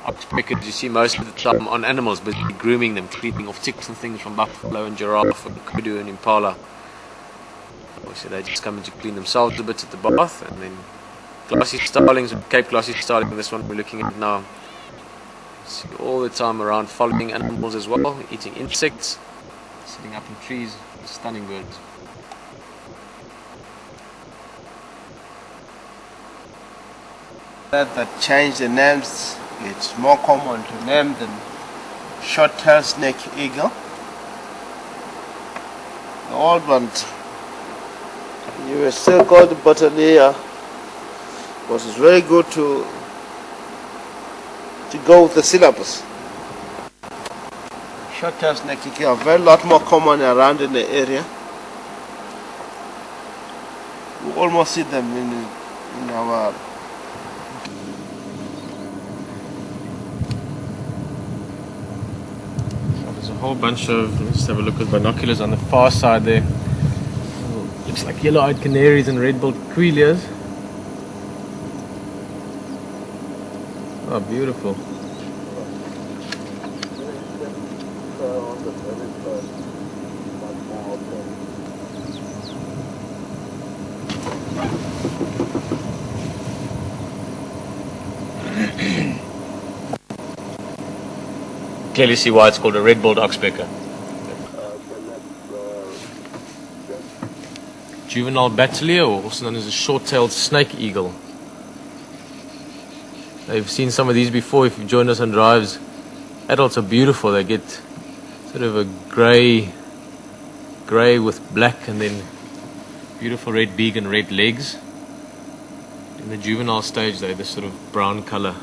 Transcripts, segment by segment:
Oxpeckers you see most of the time on animals, but grooming them, keeping off ticks and things from buffalo and giraffe and kudu and impala. Obviously they just come in to clean themselves a bit at the bath. And then Glossy-starlings, Cape Glossy-starling, this one we're looking at now. See all the time around following animals as well, eating insects, sitting up in trees, stunning birds. That change the names, it's more common to name than short-tailed snake eagle. The old ones, you will still call the Bateleur, because it's very good to go with the syllabus. Short-tailed snake eagle are very lot more common around in the area. We almost see them in our a whole bunch of, let's have a look with binoculars on the far side there. Looks like yellow-eyed canaries and red-billed Queleas. Oh, beautiful. Clearly see why it's called a red-billed Oxpecker. Juvenile Bateleur, also known as a short-tailed snake eagle. They've seen some of these before if you've joined us on drives. Adults are beautiful. They get sort of a grey with black and then beautiful red beak and red legs. In the juvenile stage they're this sort of brown colour.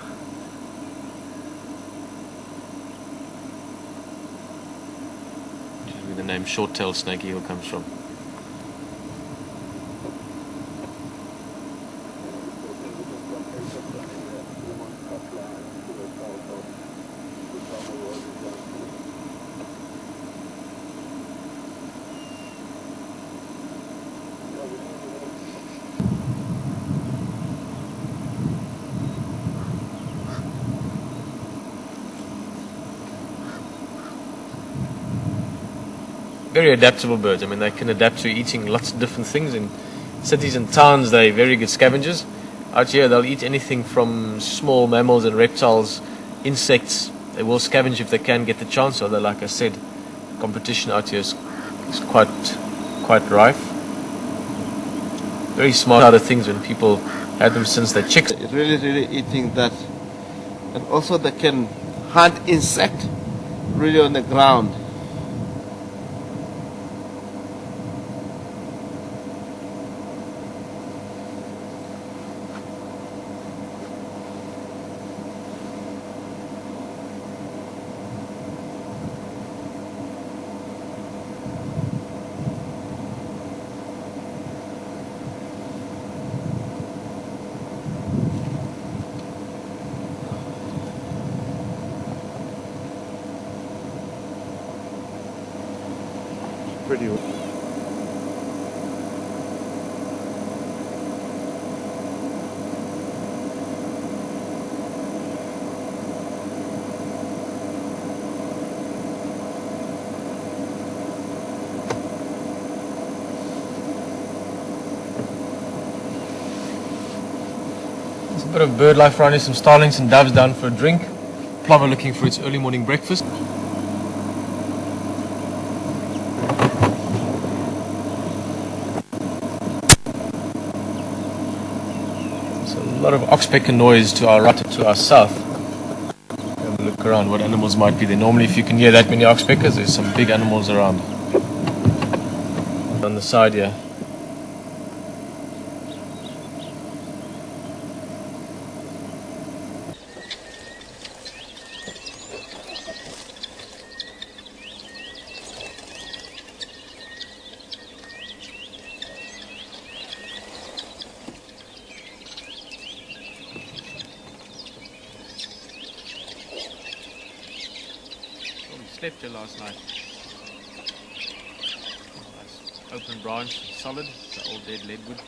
The name short-tailed snake eagle comes from. Very adaptable birds. I mean, they can adapt to eating lots of different things. In cities and towns, they're very good scavengers. Out here, they'll eat anything from small mammals and reptiles, insects. They will scavenge if they can get the chance. Although, like I said, competition out here is quite rife. Very smart out of things when people had them since they're chicks. Really eating that. And also they can hunt insect really on the ground. Pretty. There's a bit of bird life around here, some starlings and doves down for a drink. Plover looking for its early morning breakfast. A lot of Oxpecker noise to our right, to our south. Have a look around what animals might be there. Normally if you can hear that many Oxpeckers, there's some big animals around. On the side here. Slept here last night. Nice open branch, solid, it's an old dead leadwood.